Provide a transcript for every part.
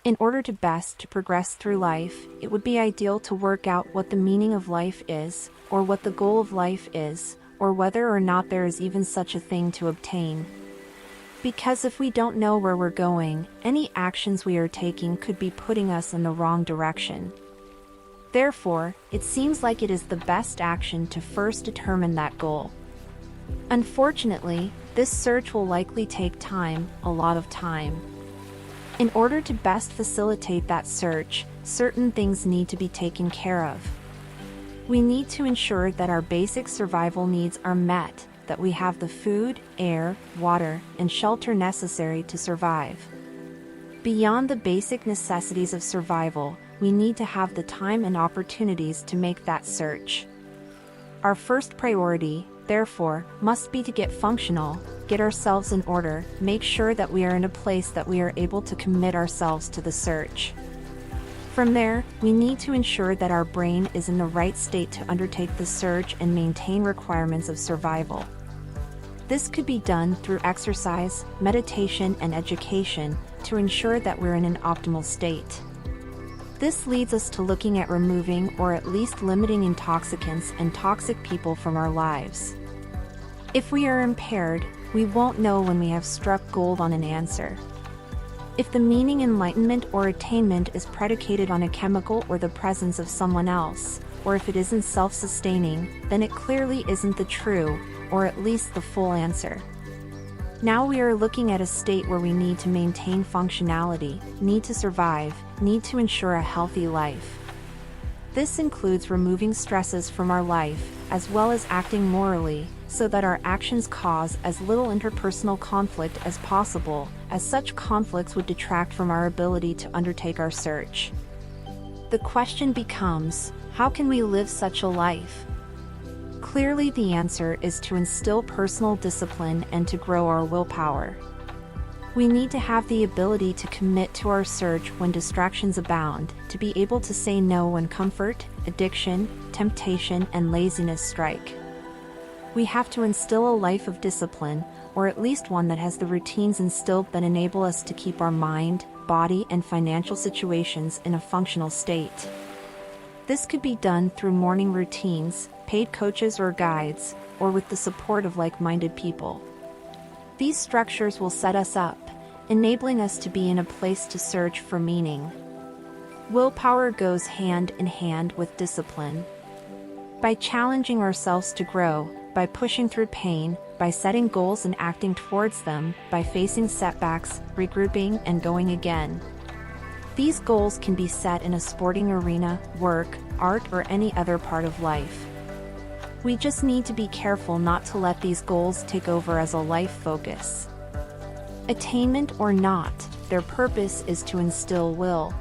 In order to best to progress through life, it would be ideal to work out what the meaning of life is, or what the goal of life is, or whether or not there is even such a thing to obtain. Because if we don't know where we're going, any actions we are taking could be putting us in the wrong direction. Therefore, it seems like it is the best action to first determine that goal. Unfortunately, this search will likely take time, a lot of time. In order to best facilitate that search, certain things need to be taken care of. We need to ensure that our basic survival needs are met, that we have the food, air, water, and shelter necessary to survive. Beyond the basic necessities of survival, we need to have the time and opportunities to make that search. Our first priority, therefore, must be to get functional, get ourselves in order, make sure that we are in a place that we are able to commit ourselves to the search. From there, we need to ensure that our brain is in the right state to undertake the search and maintain requirements of survival. This could be done through exercise, meditation, and education to ensure that we're in an optimal state. This leads us to looking at removing or at least limiting intoxicants and toxic people from our lives. If we are impaired, we won't know when we have struck gold on an answer. If the meaning enlightenment or attainment is predicated on a chemical or the presence of someone else, or if it isn't self-sustaining, then it clearly isn't the true, or at least the full answer. Now we are looking at a state where we need to maintain functionality, need to survive, need to ensure a healthy life. This includes removing stresses from our life, as well as acting morally, so that our actions cause as little interpersonal conflict as possible, as such conflicts would detract from our ability to undertake our search. The question becomes, how can we live such a life? Clearly the answer is to instill personal discipline and to grow our willpower. We need to have the ability to commit to our search when distractions abound, to be able to say no when comfort, addiction, temptation, and laziness strike. We have to instill a life of discipline, or at least one that has the routines instilled that enable us to keep our mind, body, and financial situations in a functional state. This could be done through morning routines, paid coaches or guides, or with the support of like-minded people. These structures will set us up, enabling us to be in a place to search for meaning. Willpower goes hand in hand with discipline. By challenging ourselves to grow, by pushing through pain, by setting goals and acting towards them, by facing setbacks, regrouping, and going again. These goals can be set in a sporting arena, work, art, or any other part of life. We just need to be careful not to let these goals take over as a life focus. Attainment or not, their purpose is to instill will.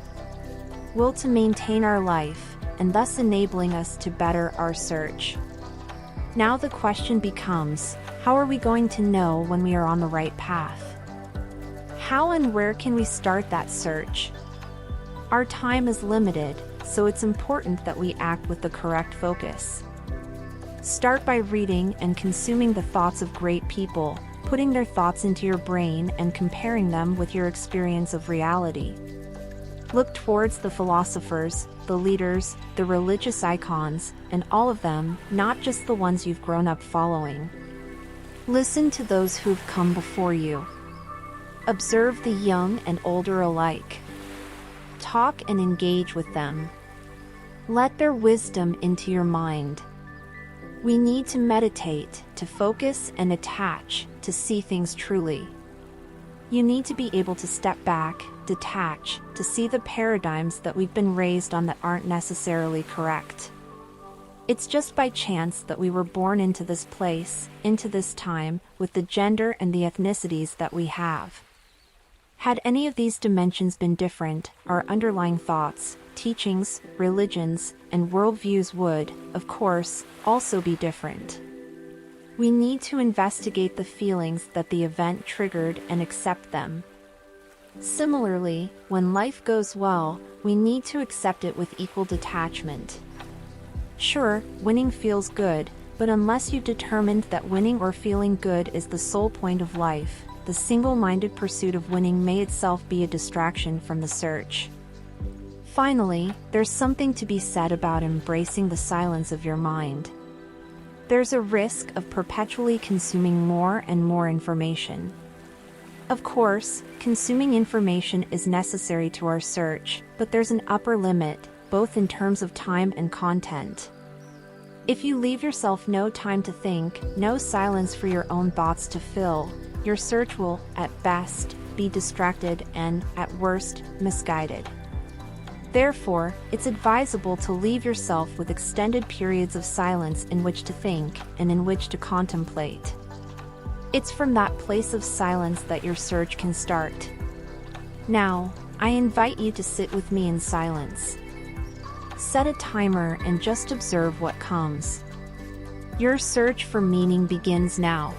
Will to maintain our life, and thus enabling us to better our search. Now the question becomes, how are we going to know when we are on the right path? How and where can we start that search? Our time is limited, so it's important that we act with the correct focus. Start by reading and consuming the thoughts of great people, putting their thoughts into your brain and comparing them with your experience of reality. Look towards the philosophers, the leaders, the religious icons, and all of them, not just the ones you've grown up following. Listen to those who've come before you. Observe the young and older alike. Talk and engage with them. Let their wisdom into your mind. We need to meditate, to focus and attach, to see things truly. You need to be able to step back, detach, to see the paradigms that we've been raised on that aren't necessarily correct. It's just by chance that we were born into this place, into this time, with the gender and the ethnicities that we have. Had any of these dimensions been different, our underlying thoughts, teachings, religions, and worldviews would, of course, also be different. We need to investigate the feelings that the event triggered and accept them. Similarly, when life goes well, we need to accept it with equal detachment. Sure, winning feels good, but unless you've determined that winning or feeling good is the sole point of life, the single-minded pursuit of winning may itself be a distraction from the search. Finally, there's something to be said about embracing the silence of your mind. There's a risk of perpetually consuming more and more information. Of course, consuming information is necessary to our search, but there's an upper limit, both in terms of time and content. If you leave yourself no time to think, no silence for your own thoughts to fill, your search will, at best, be distracted and, at worst, misguided. Therefore, it's advisable to leave yourself with extended periods of silence in which to think and in which to contemplate. It's from that place of silence that your search can start. Now, I invite you to sit with me in silence. Set a timer and just observe what comes. Your search for meaning begins now.